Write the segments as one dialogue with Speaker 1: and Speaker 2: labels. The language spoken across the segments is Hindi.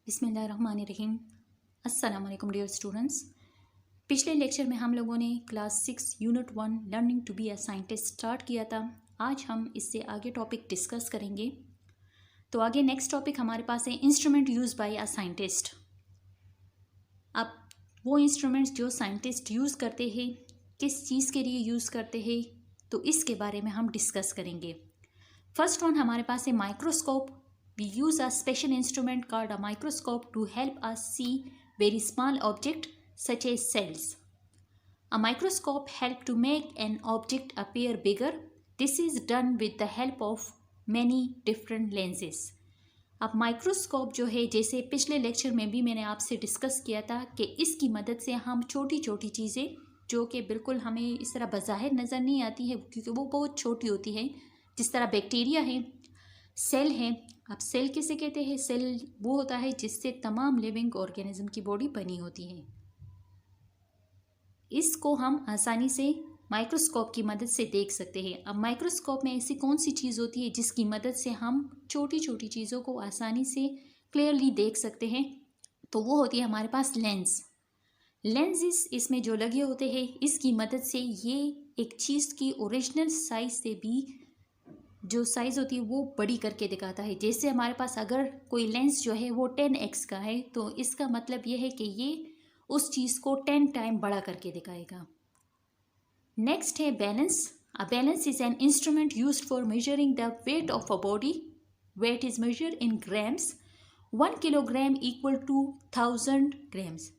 Speaker 1: बिस्मिल्लाहिर्रहमानिर्रहीम। अस्सलाम वालेकुम डियर स्टूडेंट्स। पिछले लेक्चर में हम लोगों ने class 6 unit 1 learning to be a scientist start किया था। आज हम इससे आगे टॉपिक डिस्कस करेंगे। तो आगे नेक्स्ट टॉपिक हमारे पास है instrument use by a scientist. अब वो इंस्ट्रूमेंट्स जो साइंटिस्ट यूज़ करते हैं किस चीज़ के लिए यूज़ करते हैं, तो इसके बारे में हम डिस्कस करेंगे। फर्स्ट वन हमारे पास है microscope. We use a special instrument called a microscope to help us see very small objects such as cells. A microscope helps to make an object appear bigger. This is done with the help of many different lenses. अब माइक्रोस्कोप जो है, जैसे पिछले लेक्चर में भी मैंने आपसे डिस्कस किया था कि इसकी मदद से हम छोटी छोटी चीज़ें जो कि बिल्कुल हमें इस तरह बज़ाहिर नज़र नहीं आती है क्योंकि वो बहुत छोटी होती है, जिस तरह बैक्टीरिया है, सेल है। अब सेल किसे कहते हैं? सेल वो होता है जिससे तमाम लिविंग ऑर्गेनिज्म की बॉडी बनी होती है। इसको हम आसानी से माइक्रोस्कोप की मदद से देख सकते हैं। अब माइक्रोस्कोप में ऐसी कौन सी चीज़ होती है जिसकी मदद से हम छोटी छोटी चीज़ों को आसानी से क्लियरली देख सकते हैं? तो वो होती है हमारे पास लेंस। लेंसेस इसमें जो लगे होते हैं, इसकी मदद से ये एक चीज़ की ओरिजिनल साइज से भी जो साइज़ होती है वो बड़ी करके दिखाता है। जैसे हमारे पास अगर कोई लेंस जो है वो 10x का है, तो इसका मतलब ये है कि ये उस चीज़ को 10 टाइम बड़ा करके दिखाएगा। नेक्स्ट है balance. A balance is an instrument used for measuring the weight of a body. Weight is measured in grams. 1 kilogram equal to 1000 grams.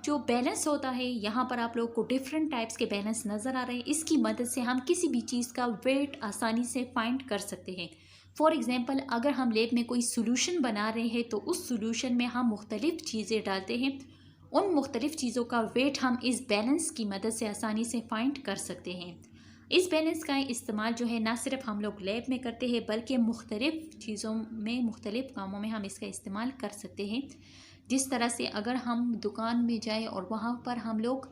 Speaker 1: जो बैलेंस होता है, यहाँ पर आप लोग को डिफरेंट टाइप्स के बैलेंस नज़र आ रहे हैं। इसकी मदद से हम किसी भी चीज़ का वेट आसानी से फाइंड कर सकते हैं। फॉर एग्जांपल, अगर हम लैब में कोई सोल्यूशन बना रहे हैं तो उस सोल्यूशन में हम मुख्तलिफ़ चीज़ें डालते हैं। उन मुख्तलिफ़ चीज़ों का वेट हम इस बैलेंस की मदद से आसानी से फाइंड कर सकते हैं। इस बैलेंस का इस्तेमाल जो है ना सिर्फ हम लोग लैब में करते हैं बल्कि मुख्तलिफ़ चीज़ों में, मुख्तलिफ़ कामों में हम इसका इस्तेमाल कर सकते हैं। जिस तरह से अगर हम दुकान में जाएं और वहाँ पर हम लोग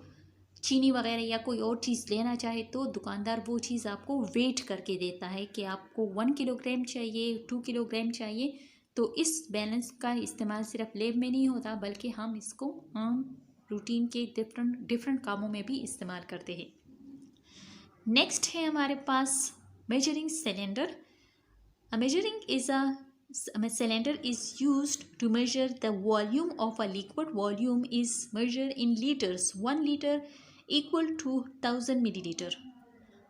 Speaker 1: चीनी वगैरह या कोई और चीज़ लेना चाहे तो दुकानदार वो चीज़ आपको वेट करके देता है कि आपको 1 किलोग्राम चाहिए, 2 किलोग्राम चाहिए। तो इस बैलेंस का इस्तेमाल सिर्फ लैब में नहीं होता बल्कि हम इसको आम रूटीन के डिफरेंट कामों में भी इस्तेमाल करते हैं। नेक्स्ट है हमारे पास measuring cylinder. Measuring is a cylinder is used to measure the volume of a liquid. Volume is measured in liters. 1 liter equal to 1000 milliliter.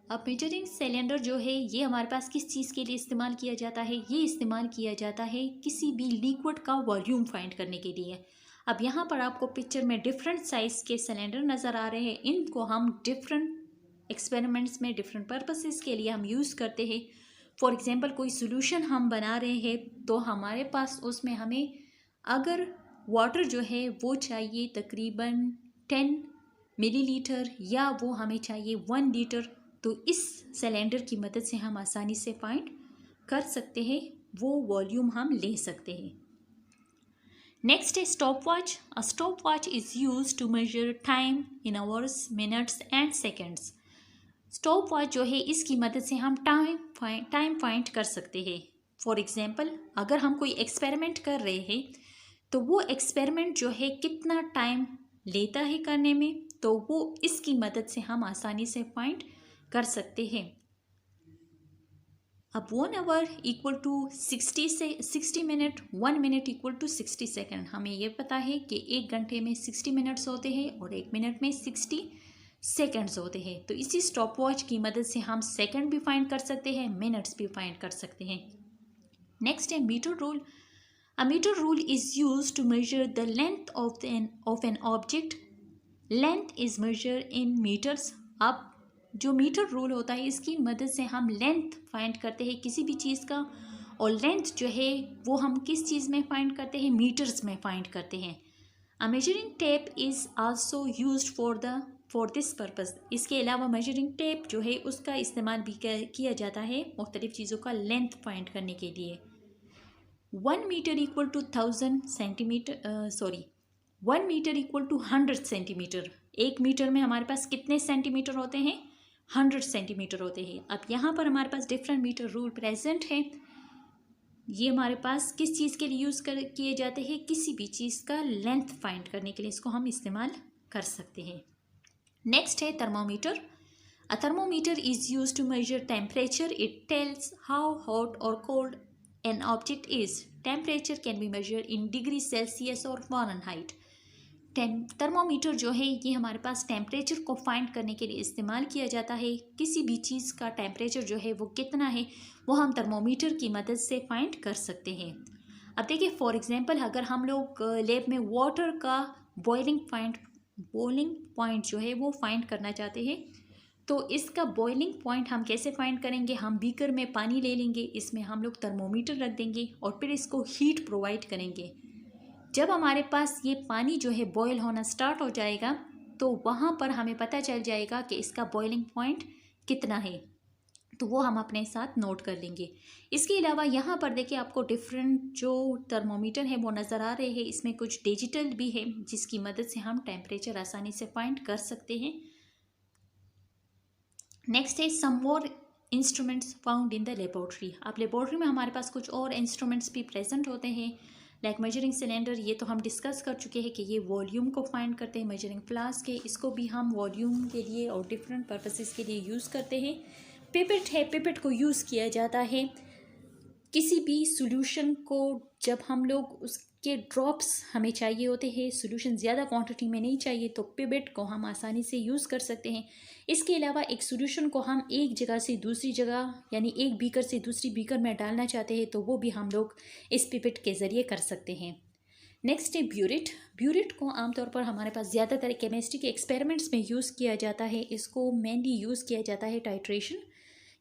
Speaker 1: अब मेजरिंग सिलेंडर जो है ये हमारे पास किस चीज़ के लिए इस्तेमाल किया जाता है? ये इस्तेमाल किया जाता है किसी भी लिक्विड का वॉल्यूम फाइंड करने के लिए। अब यहाँ पर आपको पिक्चर में डिफरेंट साइज़ के सिलेंडर नज़र आ रहे हैं। इनको हम डिफरेंट एक्सपेरिमेंट्स में डिफरेंट पर्पसेस के लिए हम यूज़ करते हैं। फॉर एग्ज़ाम्पल, कोई सोल्यूशन हम बना रहे हैं तो हमारे पास उसमें हमें अगर वाटर जो है वो चाहिए तकरीबन 10 मिलीलीटर या वो हमें चाहिए 1 लीटर, तो इस सिलेंडर की मदद से हम आसानी से फाइंड कर सकते हैं, वो वॉल्यूम हम ले सकते हैं। नेक्स्ट है stopwatch. A stopwatch is use to measure time in hours, minutes and seconds. Stopwatch जो है इसकी मदद से हम टाइम फाइंड कर सकते हैं। फॉर एग्ज़ाम्पल, अगर हम कोई एक्सपेरिमेंट कर रहे हैं तो वो एक्सपेरिमेंट जो है कितना टाइम लेता है करने में, तो वो इसकी मदद से हम आसानी से फाइंड कर सकते हैं। अब 1 hour equal to 60 minute, 1 minute equal to 60 second. हमें ये पता है कि 1 घंटे में 60 मिनट्स होते हैं और 1 मिनट में 60 सेकेंड्स होते हैं। तो इसी स्टॉप वॉच की मदद से हम सेकंड भी फाइंड कर सकते हैं, मिनट्स भी फाइंड कर सकते हैं। नेक्स्ट है metre rule. A metre rule is use to measure the length of an object. Length is measure in metres. अब जो मीटर रूल होता है इसकी मदद से हम लेंथ फाइंड करते हैं किसी भी चीज़ का, और लेंथ जो है वो हम किस चीज़ में फाइंड करते हैं? मीटर्स में फाइंड करते हैं। A measuring tape is also used for this purpose. इसके अलावा मेजरिंग टेप जो है उसका इस्तेमाल भी किया जाता है मुख्तलिफ़ चीज़ों का लेंथ फाइंड करने के लिए। 1 metre equal to 1000 centimetre, 1 metre equal to 100 centimetre. 1 metre में हमारे पास कितने सेंटीमीटर होते हैं? 100 सेंटीमीटर होते हैं। अब यहाँ पर हमारे पास डिफरेंट मीटर रूल प्रेजेंट है। ये हमारे पास किस चीज़ के लिए यूज़ किए जाते हैं, किसी भी चीज़ का लेंथ फाइंड करने के लिए इसको हम इस्तेमाल कर सकते हैं। नेक्स्ट है thermometer. A thermometer is use to measure temperature. It tells how hot और cold an object is. Temperature can be measure in degree Celsius और फ़ारेनहाइट। थर्मोमीटर जो है ये हमारे पास टेम्परेचर को फाइंड करने के लिए इस्तेमाल किया जाता है। किसी भी चीज़ का टेम्परेचर जो है वो कितना है वो हम थर्मोमीटर की मदद से फाइंड कर सकते हैं। अब देखिए फॉर एग्जांपल अगर हम लोग लैब में वाटर का बॉइलिंग पॉइंट जो है वो फाइंड करना चाहते हैं तो इसका बॉइलिंग पॉइंट हम कैसे फाइंड करेंगे। हम बीकर में पानी ले लेंगे, इसमें हम लोग थर्मोमीटर रख देंगे और फिर इसको हीट प्रोवाइड करेंगे। जब हमारे पास ये पानी जो है बॉयल होना स्टार्ट हो जाएगा तो वहाँ पर हमें पता चल जाएगा कि इसका बॉइलिंग पॉइंट कितना है, तो वो हम अपने साथ नोट कर लेंगे। इसके अलावा यहाँ पर देखिए आपको डिफरेंट जो थर्मोमीटर है वो नज़र आ रहे हैं। इसमें कुछ डिजिटल भी है जिसकी मदद से हम टेम्परेचर आसानी से फाइंड कर सकते हैं। नेक्स्ट है some more instruments found in the laboratory. अब लेबोरेटरी में हमारे पास कुछ और इंस्ट्रूमेंट्स भी प्रेजेंट होते हैं लाइक मेजरिंग सिलेंडर। ये तो हम डिस्कस कर चुके हैं कि ये वॉल्यूम को फाइंड करते हैं। मेजरिंग फ्लास्क है, इसको भी हम वॉल्यूम के लिए और डिफरेंट पर्पसेस के लिए यूज़ करते हैं। पिपेट है, पिपेट को यूज़ किया जाता है किसी भी सॉल्यूशन को जब हम लोग उसके ड्रॉप्स हमें चाहिए होते हैं, सॉल्यूशन ज़्यादा क्वांटिटी में नहीं चाहिए तो पिपेट को हम आसानी से यूज़ कर सकते हैं। इसके अलावा एक सॉल्यूशन को हम एक जगह से दूसरी जगह यानी एक बीकर से दूसरी बीकर में डालना चाहते हैं तो वो भी हम लोग इस पिपेट के ज़रिए कर सकते हैं। नेक्स्ट है ब्यूरिट। ब्यूरिट को आमतौर पर हमारे पास ज़्यादातर केमिस्ट्री के एक्सपेरिमेंट्स में यूज़ किया जाता है। इसको मेनली यूज़ किया जाता है टाइट्रेशन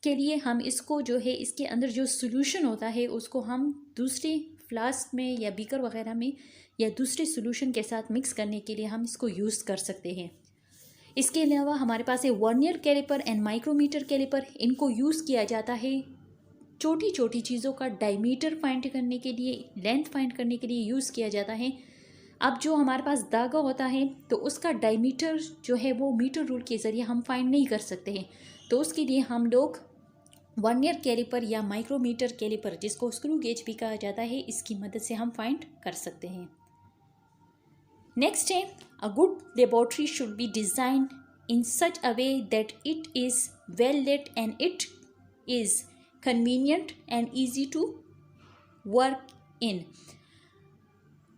Speaker 1: के लिए। हम इसको जो है इसके अंदर जो सॉल्यूशन होता है उसको हम दूसरे फ्लास्क में या बीकर वगैरह में या दूसरे सॉल्यूशन के साथ मिक्स करने के लिए हम इसको यूज़ कर सकते हैं। इसके अलावा हमारे पास है vernier caliper and micrometer caliper. इनको यूज़ किया जाता है छोटी छोटी चीज़ों का डायमीटर फाइंड करने के लिए, लेंथ फाइंड करने के लिए यूज़ किया जाता है। अब जो हमारे पास धागा होता है तो उसका डायमीटर जो है वो मीटर रूल के ज़रिए हम फाइंड नहीं कर सकते हैं, तो उसके लिए हम लोग वर्नियर कैलिपर या माइक्रोमीटर कैलिपर जिसको स्क्रू गेज भी कहा जाता है इसकी मदद से हम फाइंड कर सकते हैं। नेक्स्ट है a good laboratory should be design in such a way that it is well lit and it is convenient and easy to work in.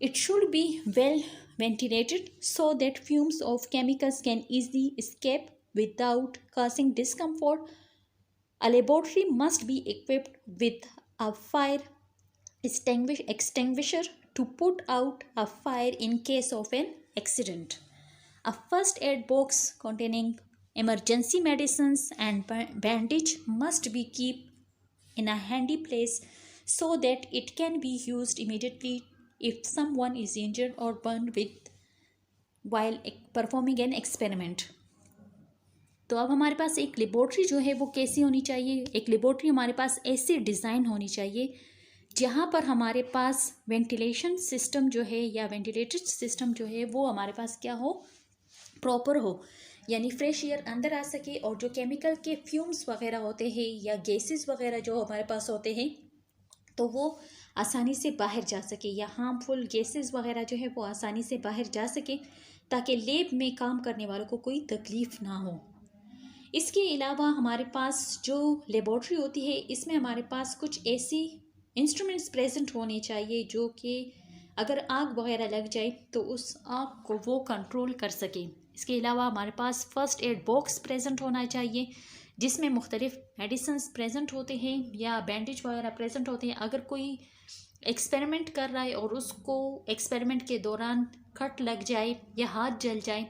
Speaker 1: It should be well ventilated so that fumes of chemicals can easily escape without causing discomfort. A laboratory must be equipped with a fire extinguisher to put out a fire in case of an accident. A first aid box containing emergency medicines and bandage must be kept in a handy place so that it can be used immediately if someone is injured or burned while performing an experiment. तो अब हमारे पास एक लेबोरेटरी जो है वो कैसी होनी चाहिए। एक लेबोरेटरी हमारे पास ऐसे डिज़ाइन होनी चाहिए जहाँ पर हमारे पास वेंटिलेशन सिस्टम जो है या वेंटिलेटेड सिस्टम जो है वो हमारे पास क्या हो, प्रॉपर हो, यानी फ्रेश एयर अंदर आ सके और जो केमिकल के फ्यूम्स वगैरह होते हैं या गैसेस वगैरह जो हमारे पास होते हैं तो वो आसानी से बाहर जा सके, या हार्मफुल गैसेस वगैरह जो है वो आसानी से बाहर जा सके ताकि लैब में काम करने वालों को कोई तकलीफ़ ना हो। इसके अलावा हमारे पास जो लेबोरेटरी होती है इसमें हमारे पास कुछ ऐसी इंस्ट्रूमेंट्स प्रेजेंट होने चाहिए जो कि अगर आग वगैरह लग जाए तो उस आग को वो कंट्रोल कर सके। इसके अलावा हमारे पास फर्स्ट एड बॉक्स प्रेजेंट होना चाहिए जिसमें मुख्तलिफ मेडिसिन्स प्रेजेंट होते हैं या बैंडेज वगैरह प्रेजेंट होते हैं। अगर कोई एक्सपेरिमेंट कर रहा है और उसको एक्सपेरिमेंट के दौरान कट लग जाए या हाथ जल जाए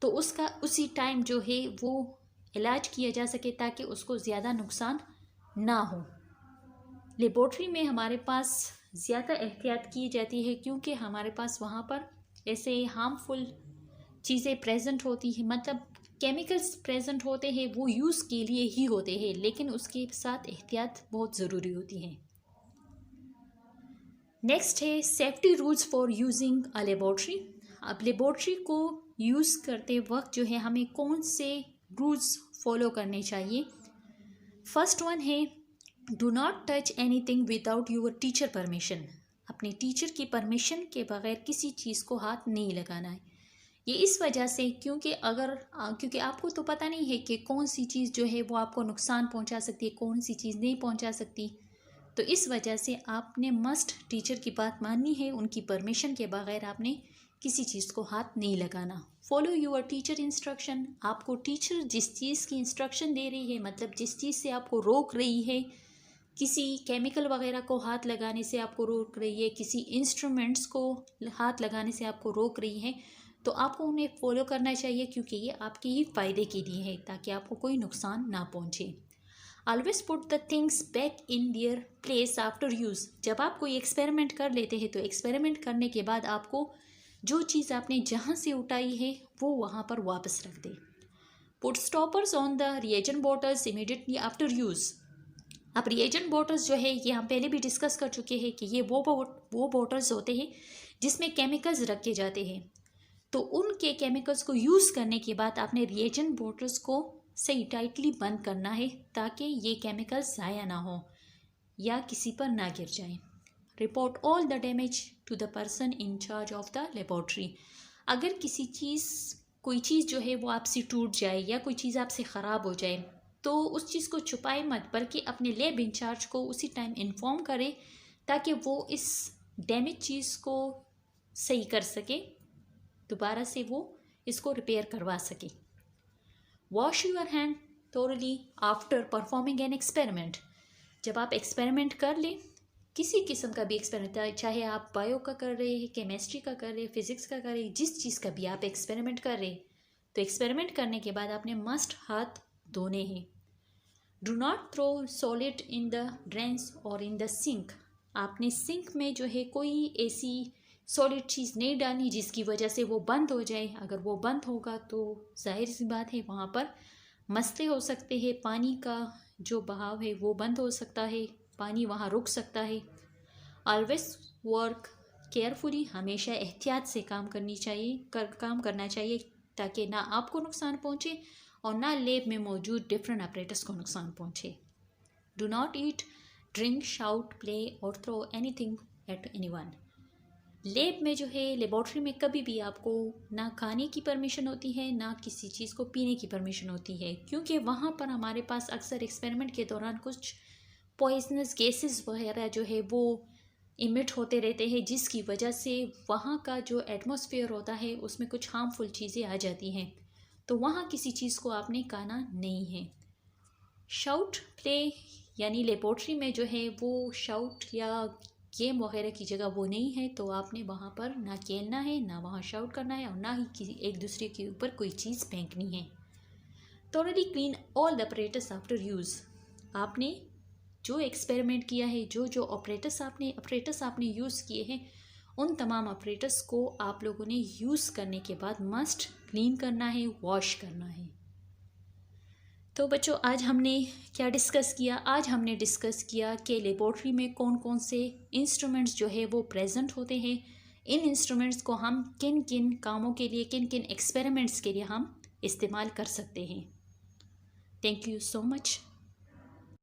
Speaker 1: तो उसका उसी टाइम जो है वो इलाज किया जा सके ताकि उसको ज़्यादा नुकसान ना हो। लेबोरेटरी में हमारे पास ज़्यादा एहतियात की जाती है क्योंकि हमारे पास वहाँ पर ऐसे हार्मफुल चीज़ें प्रेजेंट होती हैं, मतलब केमिकल्स प्रेजेंट होते हैं, वो यूज़ के लिए ही होते हैं लेकिन उसके साथ एहतियात बहुत ज़रूरी होती है। नेक्स्ट है safety rules for using a laboratory. अब लेबोरेटरी को यूज़ करते वक्त जो है हमें कौन से रूल्स फॉलो करने चाहिए। फर्स्ट वन है do not touch anything without your teacher permission. अपने टीचर की परमिशन के बगैर किसी चीज़ को हाथ नहीं लगाना है। ये इस वजह से क्योंकि आपको तो पता नहीं है कि कौन सी चीज़ जो है वो आपको नुकसान पहुंचा सकती है, कौन सी चीज़ नहीं पहुंचा सकती। तो इस वजह से आपने मस्ट टीचर की बात माननी है। उनकी परमिशन के बगैर आपने किसी चीज़ को हाथ नहीं लगाना। Follow your teacher instruction. आपको टीचर जिस चीज़ की इंस्ट्रक्शन दे रही है, मतलब जिस चीज़ से आपको रोक रही है, किसी केमिकल वगैरह को हाथ लगाने से आपको रोक रही है, किसी इंस्ट्रूमेंट्स को हाथ लगाने से आपको रोक रही है, तो आपको उन्हें फॉलो करना चाहिए, क्योंकि ये आपके ही फ़ायदे के लिए है, ताकि आपको कोई नुकसान ना पहुँचे। Always put the things back in their place after use. जब आप कोई एक्सपेरिमेंट कर लेते हैं तो एक्सपेरिमेंट करने के बाद आपको जो चीज़ आपने जहाँ से उठाई है वो वहाँ पर वापस रख दें। Put stoppers on the reagent bottles immediately after use. अब रिएजेंट बॉटल्स जो है ये हम पहले भी डिस्कस कर चुके हैं कि ये वो बॉटल्स होते हैं जिसमें केमिकल्स रखे जाते हैं। तो उनके केमिकल्स को यूज़ करने के बाद आपने रिएजेंट बॉटल्स को सही टाइटली बंद करना है, ताकि ये केमिकल्स ज़ाया ना हो या किसी पर ना गिर जाए। Report all the damage to the person in charge of the laboratory. अगर कोई चीज़ जो है वो आपसे टूट जाए या कोई चीज़ आपसे ख़राब हो जाए, तो उस चीज़ को छुपाए मत, बल्कि अपने लैब इंचार्ज को उसी टाइम इन्फॉर्म करें, ताकि वो इस डैमेज चीज़ को सही कर सके, दोबारा से वो इसको रिपेयर करवा सके। Wash your hand thoroughly after performing an experiment. जब आप एक्सपेरिमेंट कर लें, किसी किस्म का भी एक्सपेरिमेंट, चाहे आप बायो का कर रहे हैं, केमिस्ट्री का कर रहे हैं, फिजिक्स का कर रहे हैं, जिस चीज़ का भी आप एक्सपेरिमेंट कर रहे हैं, तो एक्सपेरिमेंट करने के बाद आपने मस्ट हाथ धोने हैं। Do not throw solid in the drains और इन द सिंक। आपने सिंक में जो है कोई ऐसी सॉलिड चीज़ नहीं डालनी जिसकी वजह से वो बंद हो जाए। अगर वो बंद होगा तो जाहिर सी बात है वहाँ पर मसले हो सकते हैं, पानी का जो बहाव है वो बंद हो सकता है, पानी वहाँ रुक सकता है। Always work carefully. हमेशा एहतियात से काम करना चाहिए, ताकि ना आपको नुकसान पहुँचे और ना लैब में मौजूद डिफरेंट ऑपरेटर्स को नुकसान पहुँचे। Do not eat, drink, shout, play और throw anything at anyone. Lab में जो है, लेबॉर्ट्री में कभी भी आपको ना खाने की परमिशन होती है, ना किसी चीज़ को पीने की परमिशन होती है, क्योंकि वहाँ पर हमारे पास अक्सर एक्सपेरिमेंट के दौरान कुछ पॉइजनस गैसेस वगैरह जो है वो इमिट होते रहते हैं, जिसकी वजह से वहाँ का जो एटमॉस्फेयर होता है उसमें कुछ हार्मफुल चीज़ें आ जाती हैं। तो वहाँ किसी चीज़ को आपने खाना नहीं है। शाउट प्ले यानी लेबॉर्ट्री में जो है वो शाउट या गेम वगैरह की जगह वो नहीं है, तो आपने वहाँ पर ना खेलना है, ना वहाँ शाउट करना है, और ना ही किसी एक दूसरे के ऊपर कोई चीज़ फेंकनी है। Thoroughly clean all the operators after use. आपने जो एक्सपेरिमेंट किया है, जो ऑपरेटर्स आपने यूज़ किए हैं, उन तमाम ऑपरेटर्स को आप लोगों ने यूज़ करने के बाद मस्ट क्लीन करना है, वॉश करना है। तो बच्चों, आज हमने क्या डिस्कस किया? आज हमने डिस्कस किया कि लेबॉर्ट्री में कौन कौन से इंस्ट्रूमेंट्स जो है वो प्रेजेंट होते हैं। इन इंस्ट्रूमेंट्स को हम किन किन कामों के लिए, किन किन एक्सपेरिमेंट्स के लिए हम इस्तेमाल कर सकते हैं। Thank you so much.